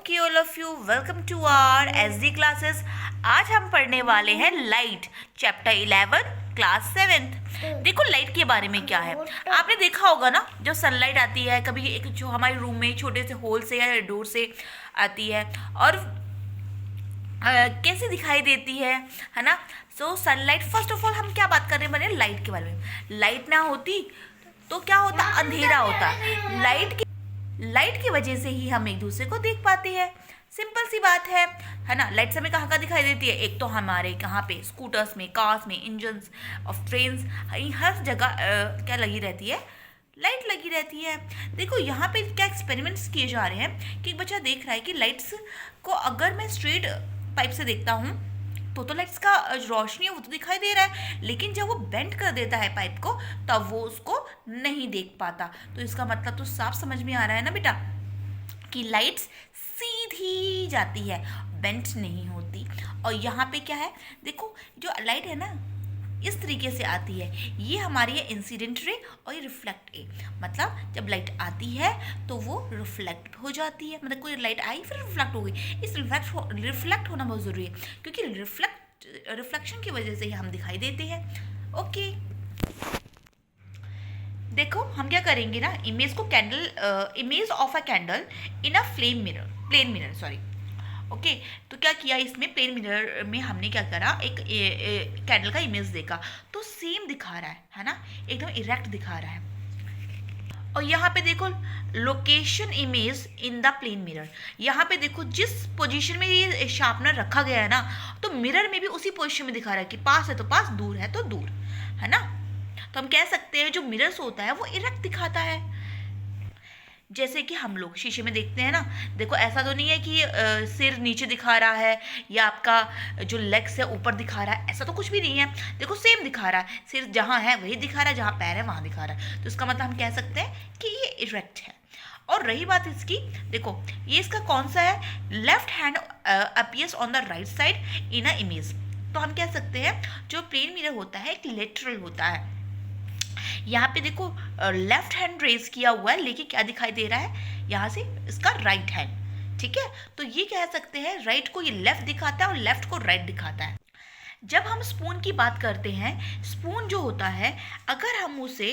Okay all of you, welcome to our SD classes. आज हम पढ़ने वाले हैं लाइट, चैप्टर 11, क्लास 7th। देखो लाइट के बारे में क्या है। आपने देखा होगा ना, जो सनलाइट आती है कभी एक जो हमारे रूम में छोटे से होल से या डोर से आती है और कैसे दिखाई देती है ना। सो सनलाइट, फर्स्ट ऑफ ऑल हम क्या बात कर रहे हैं बने लाइट के बारे में। लाइट ना होती तो क्या होता, अंधेरा होता। लाइट की वजह से ही हम एक दूसरे को देख पाते हैं। सिंपल सी बात है ना। लाइट हमें कहाँ कहाँ दिखाई देती है? एक तो हमारे कहाँ पे, स्कूटर्स में, कार्स में, इंजन्स ऑफ ट्रेन्स, हर जगह क्या लगी रहती है, लाइट लगी रहती है। देखो यहाँ पे क्या एक्सपेरिमेंट्स किए जा रहे हैं कि एक बच्चा देख रहा है कि लाइट्स को अगर मैं स्ट्रेट पाइप से देखता हूँ तो लाइट्स का रोशनी है वो तो दिखाई दे रहा है, लेकिन जब वो बेंड कर देता है पाइप को तब वो उसको नहीं देख पाता। तो इसका मतलब तो साफ समझ में आ रहा है ना बेटा कि लाइट्स सीधी जाती है, बेंड नहीं होती। और यहाँ पे क्या है, देखो जो लाइट है ना इस तरीके से आती है। ये हमारी है इंसिडेंट रे और ये रिफ्लेक्ट रे। मतलब जब लाइट आती है तो वो रिफ्लेक्ट हो जाती है, मतलब कोई लाइट आई फिर रिफ्लेक्ट हो गई। इस रिफ्लेक्ट होना बहुत ज़रूरी है क्योंकि रिफ्लेक्शन की वजह से ही हम दिखाई देते हैं। ओके, देखो हम क्या करेंगे ना, इमेज को image of a candle in a plane mirror sorry. Okay, तो क्या किया इसमें, प्लेन मिरर में हमने क्या करा, एक कैंडल का इमेज देखा तो सेम दिखा रहा है ना, एकदम इरेक्ट दिखा रहा है। और यहाँ पे देखो location image in the plane mirror. यहाँ पे देखो जिस पोजीशन में ये शार्पनर रखा गया है ना, तो मिरर में भी उसी पोजीशन में दिखा रहा है कि पास है तो पास, दूर है तो दूर, है ना। तो हम कह सकते हैं जो मिरर्स होता है वो इरेक्ट दिखाता है। जैसे कि हम लोग शीशे में देखते हैं ना, देखो ऐसा तो नहीं है कि सिर नीचे दिखा रहा है या आपका जो लेग्स है ऊपर दिखा रहा है, ऐसा तो कुछ भी नहीं है। देखो सेम दिखा रहा है, सिर जहाँ है वही दिखा रहा है, जहाँ पैर है वहाँ दिखा रहा है। तो इसका मतलब हम कह सकते हैं कि ये इरेक्ट है। और रही बात इसकी, देखो ये इसका कौन सा है, left hand appears on the right side in a image. तो हम कह सकते हैं जो प्लेन मिरर होता है एक लेटरल होता है। यहाँ पे देखो लेफ्ट हैंड रेज किया हुआ है, लेकिन क्या दिखाई दे रहा है यहाँ से, इसका राइट हैंड। ठीक है, तो ये कह सकते हैं राइट को ये लेफ्ट दिखाता है और लेफ्ट को राइट दिखाता है। जब हम स्पून की बात करते हैं, स्पून जो होता है अगर हम उसे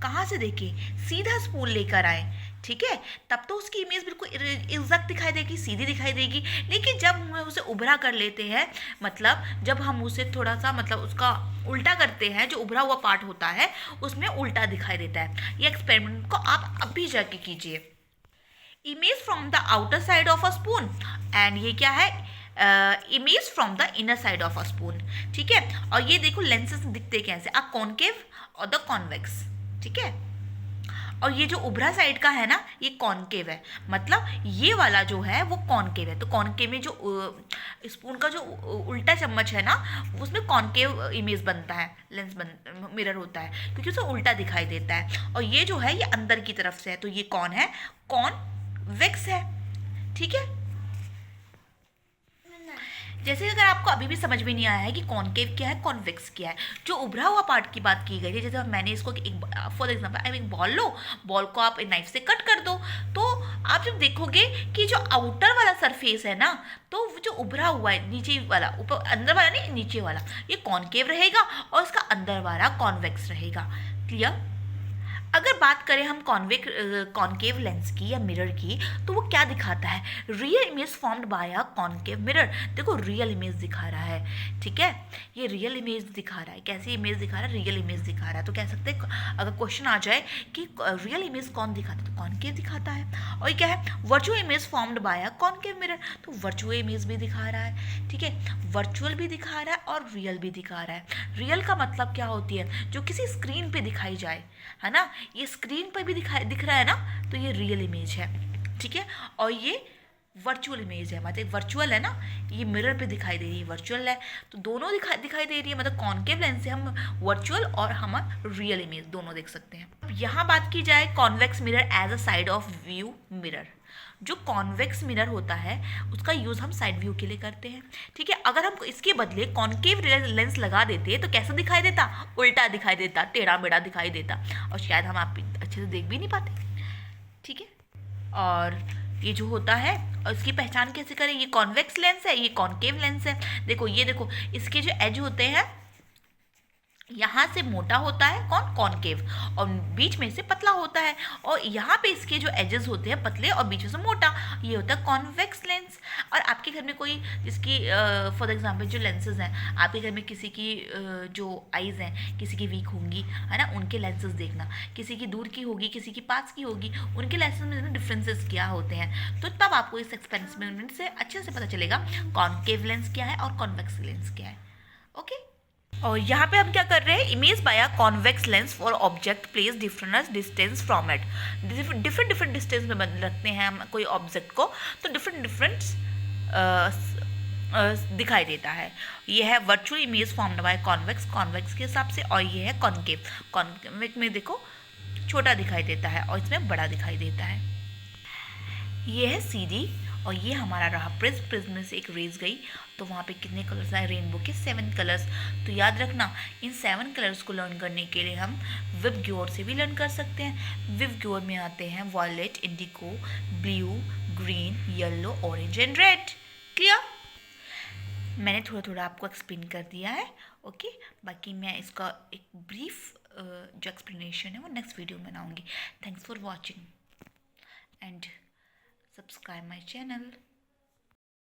कहाँ से देखें, सीधा स्पून लेकर आए, ठीक है, तब तो उसकी इमेज बिल्कुल एग्जैक्ट दिखाई देगी, सीधी दिखाई देगी। लेकिन जब हम उसे उभरा कर लेते हैं, मतलब जब हम उसे थोड़ा सा मतलब उसका उल्टा करते हैं, जो उभरा हुआ पार्ट होता है उसमें उल्टा दिखाई देता है। ये एक्सपेरिमेंट को आप अभी जाके कीजिए। Image from the outer side of a spoon, and ये क्या है, image from the inner side of a spoon. ठीक है, और ये देखो लेंसेज दिखते कैसे, अ कॉनकेव और द कॉन्वेक्स। ठीक है, और ये जो उभरा साइड का है ना ये कॉनकेव है, मतलब ये वाला जो है वो कॉनकेव है। तो कॉनकेव में जो स्पून का जो उल्टा चम्मच है ना उसमें कॉनकेव इमेज बनता है, मिरर होता है क्योंकि उसे उल्टा दिखाई देता है। और ये जो है ये अंदर की तरफ से है, तो ये कौन है, कॉनवेक्स है। ठीक है, जैसे अगर आपको अभी भी समझ में नहीं आया है कि कॉनकेव क्या है, कॉन्वेक्स क्या है, जो उभरा हुआ पार्ट की बात की गई है, जैसे मैंने इसको एक फॉर एग्जांपल एक बॉल लो, बॉल को आप नाइफ से कट कर दो, तो आप जब देखोगे कि जो आउटर वाला सरफेस है ना, तो जो उभरा हुआ है नीचे वाला, ऊपर अंदर वाला नहीं नीचे वाला, ये कॉनकेव रहेगा और इसका अंदर वाला कॉन्वेक्स रहेगा। क्लियर? अगर बात करें हम कॉनकेव लेंस की या मिरर की, तो वो क्या दिखाता है, real image formed by a concave mirror. देखो रियल इमेज दिखा रहा है, ठीक है, ये रियल इमेज दिखा रहा है। कैसी इमेज दिखा रहा है, रियल इमेज दिखा रहा है। तो कह सकते हैं अगर क्वेश्चन आ जाए कि रियल इमेज कौन दिखाता है, तो कॉनकेव दिखाता है। और ये क्या है, virtual image formed by a concave mirror, तो वर्चुअल इमेज भी दिखा रहा है। ठीक है, वर्चुअल भी दिखा रहा है और रियल भी दिखा रहा है। रियल का मतलब क्या होती है, जो किसी स्क्रीन पे दिखाई जाए, है ना, ये स्क्रीन पर भी दिख रहा है ना, तो ये रियल इमेज है। ठीक है, और ये वर्चुअल इमेज है, मतलब वर्चुअल है ना, ये मिरर पे दिखाई दे रही है, वर्चुअल है। तो दोनों दिखाई दे रही है, मतलब कॉनकेव लेंस से हम वर्चुअल और हम रियल इमेज दोनों देख सकते हैं। अब यहाँ बात की जाए convex mirror as a side of view mirror. जो कॉन्वेक्स मिरर होता है उसका यूज़ हम साइड व्यू के लिए करते हैं। ठीक है, अगर हम इसके बदले कॉनकेव लेंस लगा देते तो कैसा दिखाई देता, उल्टा दिखाई देता, टेढ़ा मेढ़ा दिखाई देता, और शायद हम आप अच्छे से देख भी नहीं पाते। ठीक है, और ये जो होता है, और इसकी पहचान कैसे करें? ये कॉन्वेक्स लेंस है, ये कॉनकेव लेंस है। देखो ये देखो, इसके जो एज होते हैं यहाँ से मोटा होता है कौन? कॉनकेव, और बीच में से पतला होता है, और यहाँ पे इसके जो एजेस होते हैं पतले और बीच में से मोटा, ये होता है कॉन्वेक्स लेंस। और आपके घर में कोई जिसकी फॉर एग्जांपल जो लेंसेज हैं आपके घर में, किसी की जो आईज हैं किसी की वीक होंगी, है ना, उनके लेंसेज देखना, किसी की दूर की होगी किसी की पास की होगी, उनके लेंसेज में डिफरेंसेस क्या होते हैं, तो तब आपको इस एक्सपेरिमेंट से अच्छे से पता चलेगा कॉनकेव लेंस क्या है और कॉन्वेक्स लेंस क्या है। ओके। और यहाँ पे हम क्या कर रहे हैं? Image by a convex lens for object place different distance from it. Different different distance में रखते हैं हम कोई ऑब्जेक्ट को, तो डिफरेंट डिफरेंट दिखाई देता है। ये है virtual image formed by convex, convex के हिसाब से, और ये है कॉनकेव, कॉनकेव में देखो छोटा दिखाई देता है और इसमें बड़ा दिखाई देता है। ये है सीडी, और ये हमारा रहा प्रिज्म। प्रिज्म में से एक रेज गई तो वहाँ पे कितने कलर्स आए? रेनबो के 7 कलर्स। तो याद रखना, इन 7 कलर्स को लर्न करने के लिए हम विव ग्योर से भी लर्न कर सकते हैं। विव ग्योर में आते हैं violet, indigo, blue, green, yellow, orange and red. Clear? मैंने थोड़ा थोड़ा आपको एक्सप्लेन कर दिया है। ओके, बाकी मैं इसका एक ब्रीफ जो एक्सप्लेनेशन है वो नेक्स्ट वीडियो में बनाऊंगी। Thanks for watching and subscribe my channel.